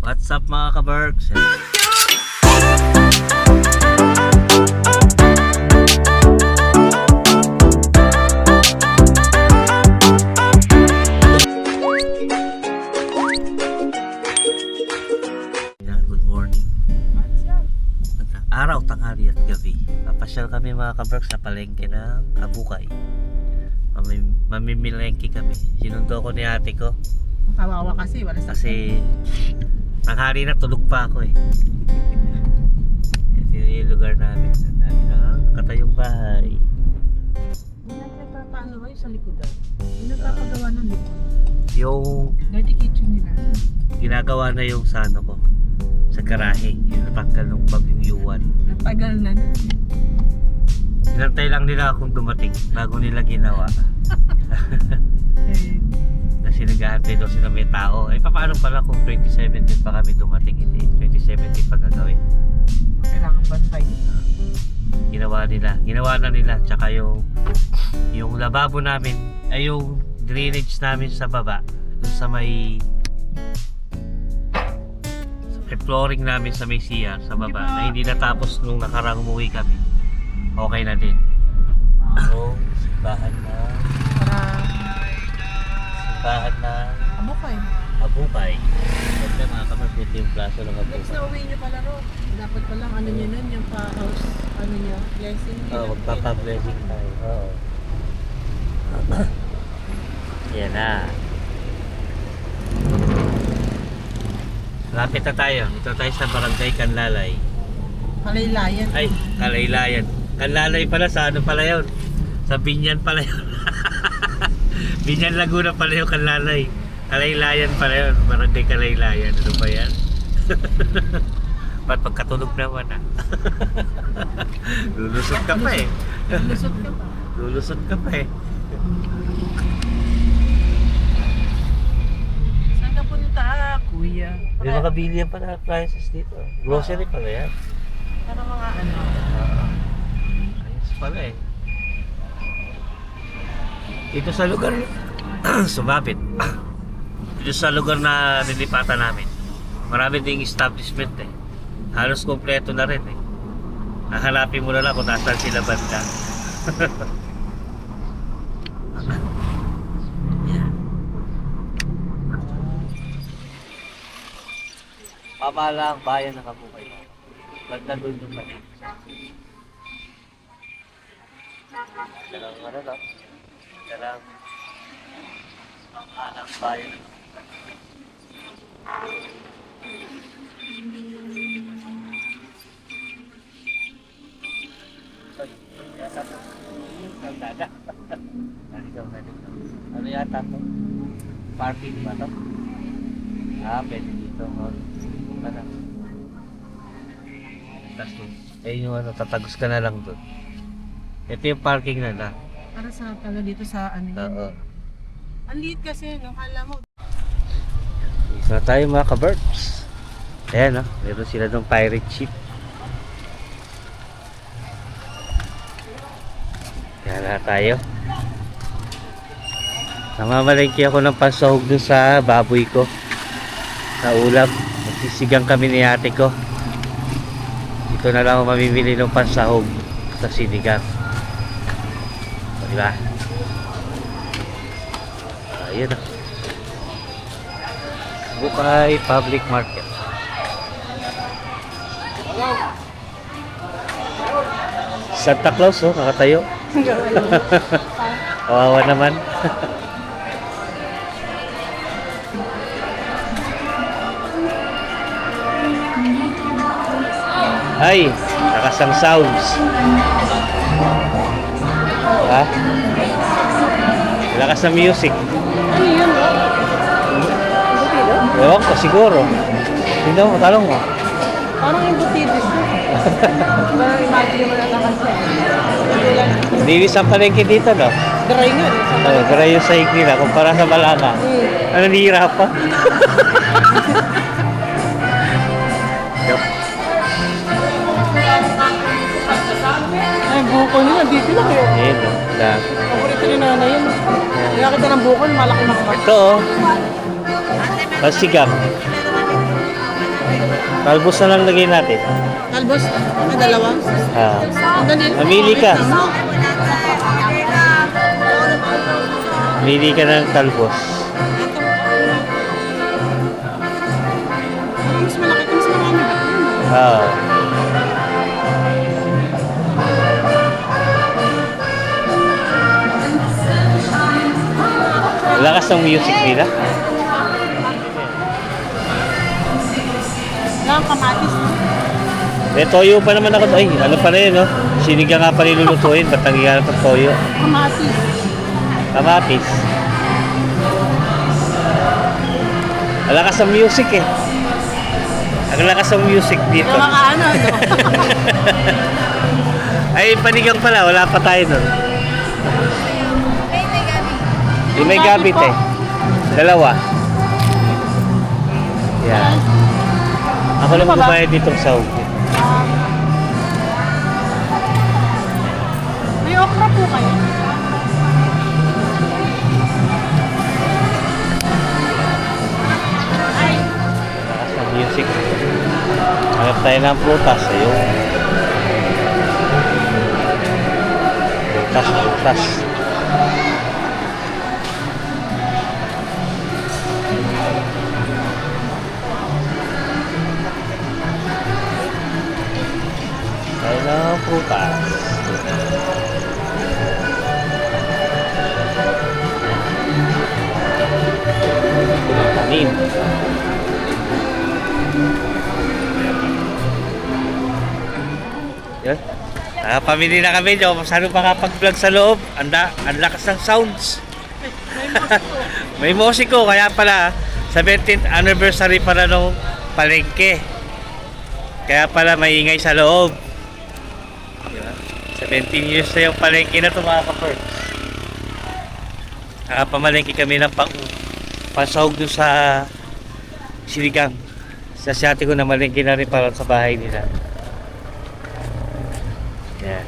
What's up mga ka-Berks? Good morning. Araw, tanghali at gabi. Papasyal kami mga ka-Berks sa palengke ng Abukay. Mamimilengke kami. Sinundo ko ni ate ko. Kawawa kasi, wala sa Kasi tanghali na, tulog pa ako eh. Ito yung lugar namin. Ang dami na katayong bahay. Yung nagpapaano kayo sa likodan? Yung nagpapagawa ng likod? Yung Dirty kitchen nila. ginagawa na yung sa ano ko, sa garahe. Yung natanggal ng bagyong yuwan. Natagal na. Inantay lang nila akong dumating bago nila ginawa. Eh, Kasi naghahantay daw sila may tao. Eh paano pala kung 2017 pa kami dumating? Hindi, 2017 pa gagawin. kailangan bantay. Ginawa na nila. Tsaka yung lababo namin, ay yung drainage namin sa baba, dun sa may flooring namin sa may CR sa baba, na hindi natapos nung nakarang umuwi kami. Okay na din. So, simbahan na Abukay. Abukay. Siyempre mga kamar, ito yung plaso ng Next na Abukay. uwi nyo pala ro. Dapat palang ano nyo nun, yung pa-house, ano nyo, blessing. Magpapa-blessing tayo. Oo. Yan na. Lapit na tayo. Dito tayo sa Barangay Kanlalay. Kalaylayan. Ay, Kalaylayan. Kanlalay pala, sa ano pala yun? Sa Binyan pala yun. Binyan Laguna pala yung Kanlalay. Kalaylayan pala yun. Barangay Kalaylayan. Ano ba yan? Ba't pagkatulog naman ah? Lulusot ka pa eh. Lusot ka pa. Lulusot ka pa eh. Saan ka punta, kuya? May makabili yan pala appliances dito. Grocery pala yan. Para mga ano. Ayos pala eh. Dito sa lugar sumabit. Dito sa lugar na nilipatan namin, marami ding establishment eh. Halos kompleto na rin eh. Hahanapin mo na lang kung nasaan sila banda. Yan. Pamahalang bayan ng Abukay. Banda doon yung mali. Dalang ano lang. Dalang pamahalang bayan ng ano yata to? Parking ba to? Pwede dito. Ano? Tapos yung ano, tatagos ka na lang doon. Ito yung parking na na. Para sa taga dito sa ano. Oo. Ang liit kasi, no? Kala mo. Isa tayo mga ka-Berks. Ayan meron sila ng pirate ship. Kaya na tayo. Namamalengke ako ng pansahog dun sa baboy ko. Sa ulam. Magsisigang kami ni ate ko. Dito na lang ako mamimili ng pansahog sa sinigang. Diba? Ayun Abukay Public Market. Santa Claus nakatayo. Kawawa naman. Ay, nakasang sounds. Ha? Lakas ng music. Ano yun? Embutido? Ewan ko, siguro. Hindi mo, talong mo. Parang embutido siya. Parang imagine mo na kasi. Linis ang palengke dito, no? Dry nga. Dry yung sahig nila kumpara sa Balanga. Ano, nihirap pa? Ay, buko nila. Dito lang yun. Ayun, no? Paborito ni nanay yun. Kaya kita ng buko, malaki makapag. Ito, Pasigang. Talbos na lang lagay natin. Talbos, dalawa. Ah. Dali. Mamili ka. Mamili ka ng talbos. Mas malaki, mas marami ba? Ah. Lakas ng music nila. Lang kamatis. Eh, toyo pa naman ako. Ay, ano pa na yun, no? Sinigang nga pa nilulutuin. Ba't nangyayari pag toyo? Kamatis. Kamatis. Ang lakas ng music eh. Ang lakas ng music dito. Yung mga ano, no? Ay, panigang pala. Wala pa tayo nun. May gabit eh. Dalawa. Yan. Ako lang magbabayad ditong sahog. May okra po kayo. Lakas ng music. Hanap tayo ng prutas. Ayun. Prutas. Tayo ng prutas. Kanin. Yan. Pamili na kami dyan. Masyado makapag-vlog sa loob. Ang lakas ng sounds. May musiko. Kaya pala 17th anniversary pala nung palengke. Kaya pala maingay sa loob. Diba? 17 years na yung palengke na ito mga ka-perks. Nakapamalengke kami ng pasahog doon sa sinigang. Sa siyate ko na malengke na rin para sa bahay nila. Yan.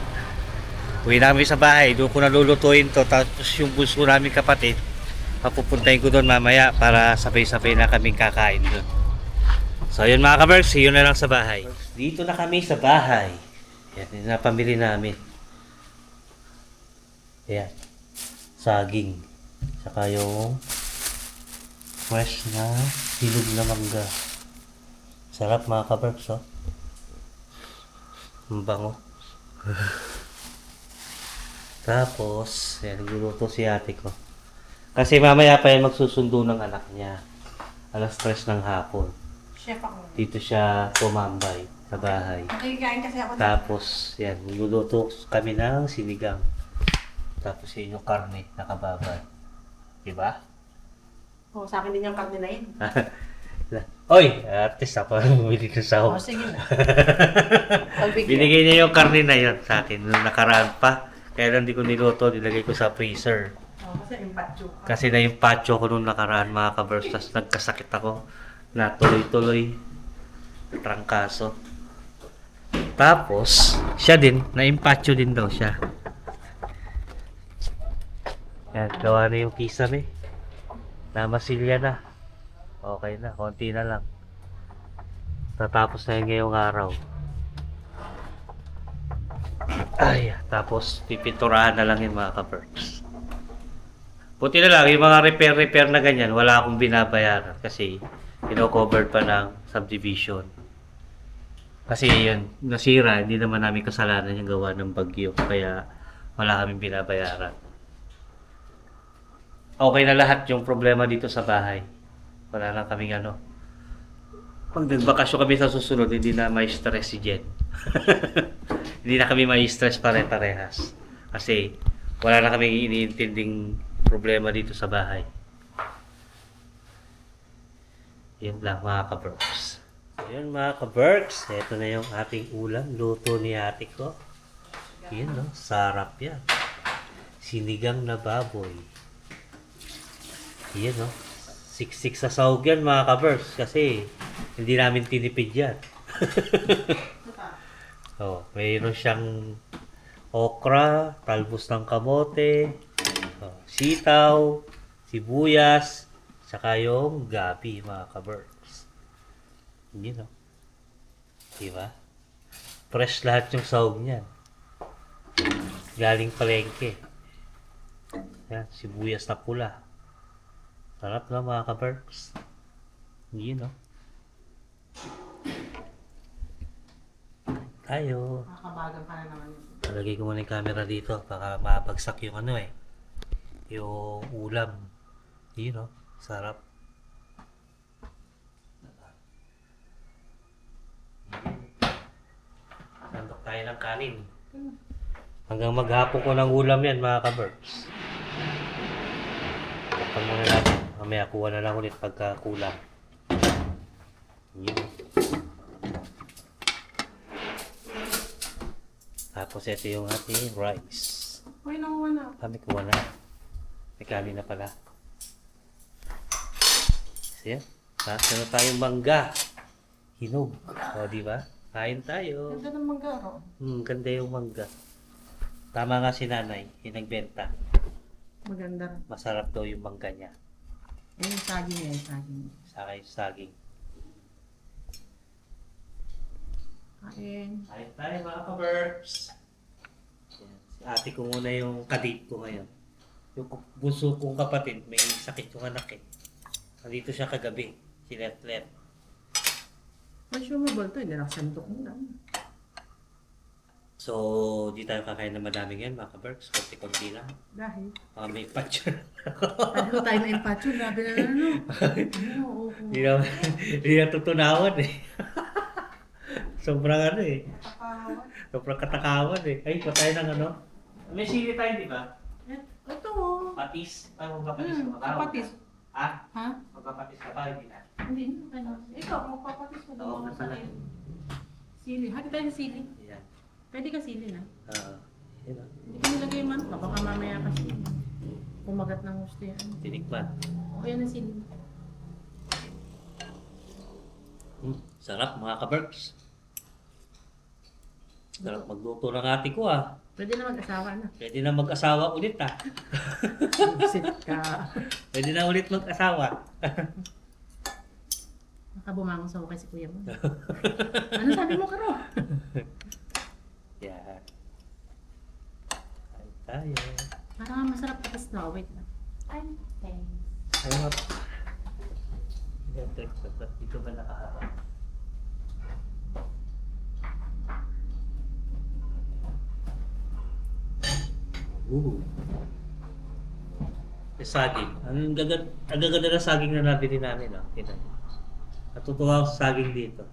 Uwi namin sa bahay. Doon ko nalulutuin to. Tapos yung bunso namin kapatid, papupuntahin ko doon mamaya para sabay-sabay na kaming kakain doon. So yun mga ka-Berks, see you na lang sa bahay. Dito na kami sa bahay. Yan, yun na pamili namin. Ayan. Saging. Saka yung fresh na hinog na mangga. Sarap mga ka-Berks, oh. Ang bango. Tapos, yan, nagluluto si ate ko. Kasi mamaya pa yan magsusundo ng anak niya. Alas 3 ng hapon. Chef ako. Dito siya tumambay sa bahay. Nakikain kasi ako. Tapos, yan, magluluto kami ng sinigang. Tapos yun yung karne, nakababad. Diba? Oo, sa akin din yung karne na yun. Oy, at least ako bumili ng sahog. Oo, sige na. Binigay niya yung karne na yun sa akin nung nakaraan pa. Kaya lang di ko niluto, nilagay ko sa freezer. Oo, kasi impacho ka. Kasi na yung pacho ko nung nakaraan mga ka-Berks, tas nagkasakit ako na tuloy-tuloy trangkaso. Tapos, siya din, na-impacho din daw siya. Yan, gawa na yung kisame. Namasilya na. Okay na, konti na lang. Tatapos na yun ngayong araw. Ay, tapos pipinturahan na lang yung mga ka-Berks. Buti na lang, yung mga repair na ganyan, wala akong binabayaran kasi kino-covered pa ng subdivision. Kasi yun, nasira, hindi naman namin kasalanan yung gawa ng bagyo, kaya wala kaming binabayaran. Okay na lahat yung problema dito sa bahay. Wala lang kaming ano. Pag nagbakasyon kami sa susunod, hindi na may stress si Jen. Hindi na kami may stress pare-parehas. Kasi wala na kami iniintinding problema dito sa bahay. Yun lang mga ka-Berks. Ayun mga ka-Berks, ito na yung ating ulam. Luto ni ate ko. Yun no, sarap yan. Sinigang na baboy. Yan no. Siksik sa sahog yan mga ka-Berks kasi hindi namin tinipid yan. Oh, mayroon siyang okra, talbos ng kamote, sitaw, sibuyas, saka yung gabi mga ka-Berks. Hindi no? Diba? Fresh lahat yung sahog niyan. Galing palengke. Yan, sibuyas na pula. Sarap na mga ka-Berks. Hindi no? Tayo. Nakakabagan pa na naman yun. Lagay ko muna yung camera dito baka mabagsak yung ano eh. Yung ulam. Yun no? Sarap. Sandok tayo ng kanin. Hanggang maghapon ko ng ulam yan mga ka-Berks. Tapang muna natin. Mamaya kuha na lang ulit pagka kulang. Yun. Tapos ito yung ating rice. Uy, nakuha na. Kami kuha na. May kanin na pala. So yan. Tapos na tayong mangga. Hinog. O diba? Kain tayo. Ganda ng manggaro. Ganda yung mangga. Tama nga si nanay. Yung nagbenta. Maganda. Masarap daw yung mangga niya. Eh, yung saging niya, yung saging. Saka yung saging. Kain. Kain tayo mga ka-Berks. Yan. Si ate ko muna yung kadate ko ngayon. Yung bunso kong kapatid, may sakit yung anak eh. Nandito siya kagabi. Si Letlet. Consumable to, hindi nakasantok mo lang. So, di tayo kakain ng madaming yan mga ka-Berks. Konti-konti lang. Dahil, Mga may patch. paano tayo na impatyo, grabe na ano. Oo, oo. Hindi na tutunawan eh. Sobrang ano eh. Kakawan. Sobrang katakawan eh. Ay, patay ng ano. May sili tayo, di ba? Ito oh. Patis. Tayo magpapatis ka ba? Kapatis. Ha? Ha? Magpapatis ka ba? Hindi na. Hindi na. Ano? Ikaw, magpapatis mo Oo, naman sa pala. akin. Sili. Hati tayo sa sili. Yan. Pwede ka sili na. Oo. Yan ah. Hindi ko nilagay man. Baka mamaya kasi. Kumagat ng gusto yan. Tinikman. O yan ang sili. Sarap mga ka-Berks. Sarap magluto ng ate ko ah. Pwede na mag-asawa na. Pwede na mag-asawa ulit ah. Sit ka. Pwede na ulit mag-asawa. Nakabumangon sa ukay si kuya mo. Ano sabi mo, Karo? Yan. Kain tayo. Parang masarap tapos na. Wait lang. Ay, thanks. Ay, mga... Dito ba nakaharap? May saging. Ang gaganda na saging na nabili namin. Oh. Natutuwa ako sa saging dito.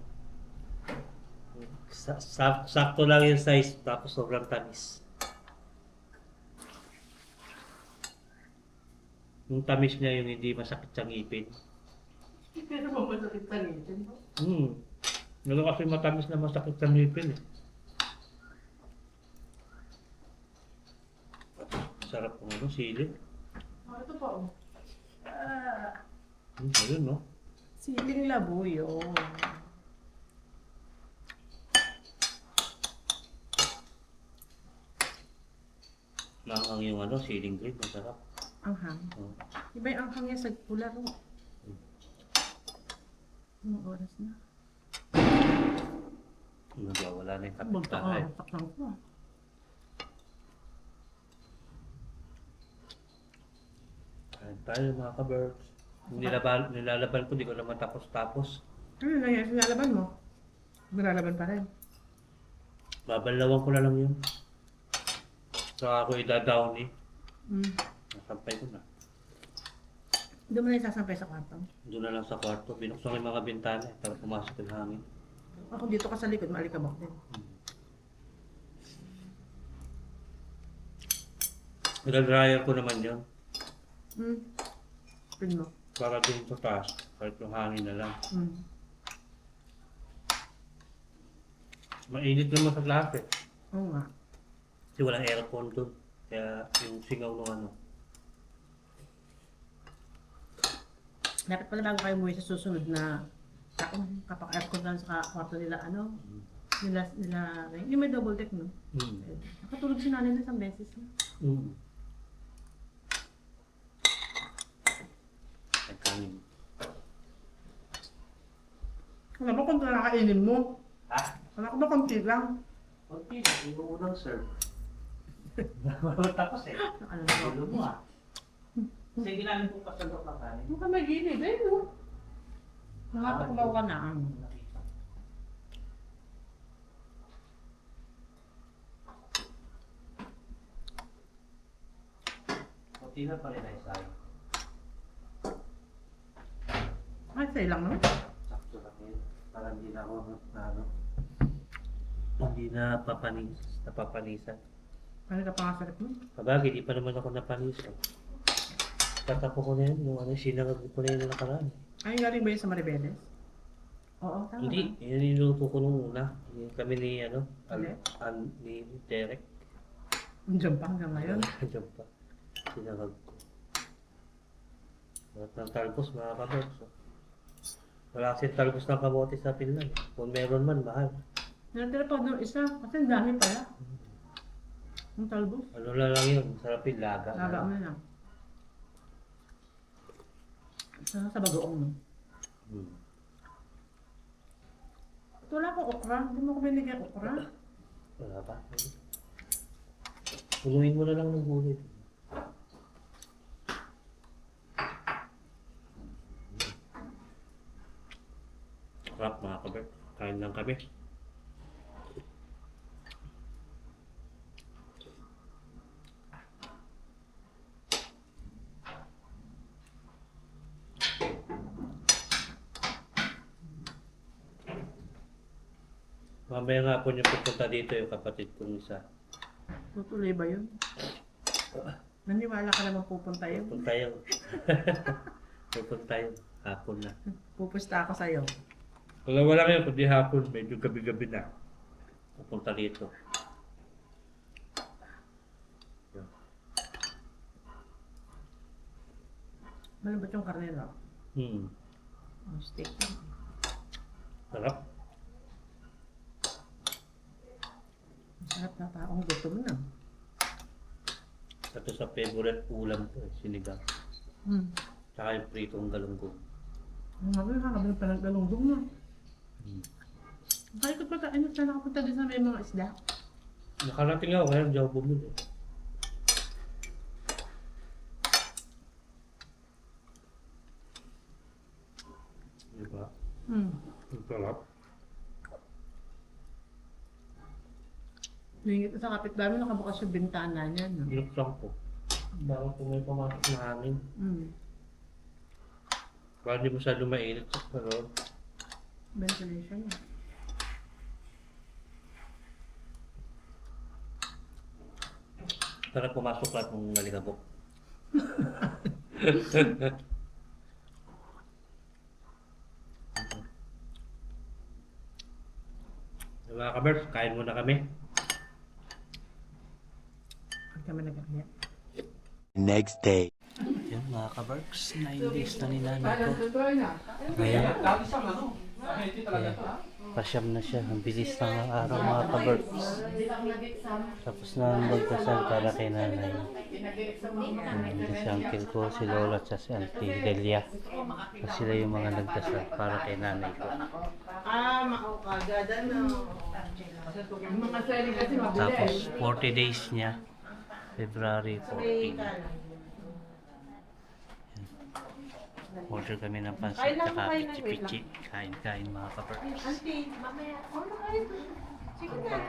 Sakto lang yung size, tapos sobrang tamis. Yung tamis niya yung hindi masakit sa ngipin. Pero ba masakit sa ngipin mo? Ano kasi matamis na masakit sa ngipin eh. Sarap ng ano, sili. Oh, ito pa oh. Ayun no. Siling labuyo. Maanghang yung ano, siling green, masarap. Anghang. Oh. Iba yung anghang niya sa pula ro. Anong oras na? Wala na yung Bugta kapit ka, taklang ko. Kain tayo mga ka-Berks. Nilalaban ko, di ko naman tapos-tapos. Ano na yan? Sinalaban mo? Nilalaban pa rin. Babalawan ko na lang yun. Saka ako idadaon eh. Nasampay ko na. Doon mo na isasampay sa kwarto. Doon na lang sa kwarto. Binuksan ko yung mga bintana para pumasok yung hangin. Ako dito ka sa likod, maalikabak din. Nag-dryer ko naman yun. Pin mo. Para doon sa taas. Kahit yung hangin na lang. Mainit naman sa lahat eh. Oo nga. Kasi walang aircon doon. Kaya yung singaw ng ano. Dapat pala bago kayo umuwi sa susunod na taon, kapag aircon lang sa kwarto nila, ano, nila, yung may double deck, no? Nakatulog si nanay na isang beses na. Nagkanin. Alam mo kung nakakainin mo. Ha? Alam ko ba konti lang? Kunti na, yung unang serve. Tapos eh. Alam mo. Ulo mo ah. Sige namin kung pasandok ng kanin. Huwag ka mag-inib, eh, no? Nakataklaw ka na. Kunti na pa rin ay sayo. Ay, sa'yo lang, no? Sakto lang yun. Para hindi na ako ano. Hindi na napapanisan. Ano ka pangasarap mo? Kabagay, di pa naman ako napanisan. Tatapo ko na yun, yung ano, sinangag ko na yun na nakaraan. Ay, galing ba yun sa Maribeles? Oo, tama. Hindi, yun yung niluto ko nung una. Yung kami ni, ano, Hindi. ni Derek. Diyan pa hanggang ngayon. Diyan pa. Sinangag ko. Lahat ng talbos, mga kabos. Wala kasi talbos ng kamote sa Finland. Kung meron man, mahal. Natira pa doon isa, kasi ang dami pala. Ang talbos. Ano lang yun, sarap yung laga. Laga mo na lang. Sa bagoong, no? Hmm. Ito wala akong okra. Hindi mo ko binigyan okra. Wala pa. Punuin mo na lang ng gulay. Sarap mga kabert. Kain lang kami. Mamaya nga po niyo pupunta dito yung kapatid kong isa. Tutuloy ba yun? Naniwala ka naman pupunta yun. Pupunta yun. Pupunta yun. Hapon na. Pupusta ako sa'yo. Wala lang yun, kundi hapon. Medyo gabi-gabi na. Pupunta dito. Yun. Malambot yung karne, no? Oh, steak. Sarap. Masarap na taong gutom na. Ito sa favorite ulam ko, sinigang. Tsaka yung pritong galunggong. Ang gabi, kakabili pa ng galunggong na. Kaya ko pa kainit na nakapunta din sa may mga isda. Nakarating ako, kaya hindi ako bumili. Diba? Ang sarap. Ningit sa kapitbahay, nakabukas yung bintana niya, no? Binuksan ko. Bakit kung may pumasok na hangin? Para hindi masyado mainit sa karoon. Ventilation. Para pumasok lahat ng malikabok. Mga kabers, kain muna kami. Pag kami nagkakaya. Next day. Yan mga kaberks, 9 days na ni nanay ko. Ngayon, pasyam na siya. Ang bilis ng araw mga kaberks. Tapos na magdasal para kay nanay. Si uncle ko, si Lola, at si auntie Delia. Sila yung mga nagdasal para kay nanay ko. Makakagada na. Mga selling kasi mabilis. Tapos 40 days niya, February 14. Order kami ng pansit at pichi-pichi. Kain-kain mga kaberks. Auntie, mamaya. Ano kayo? Sige na.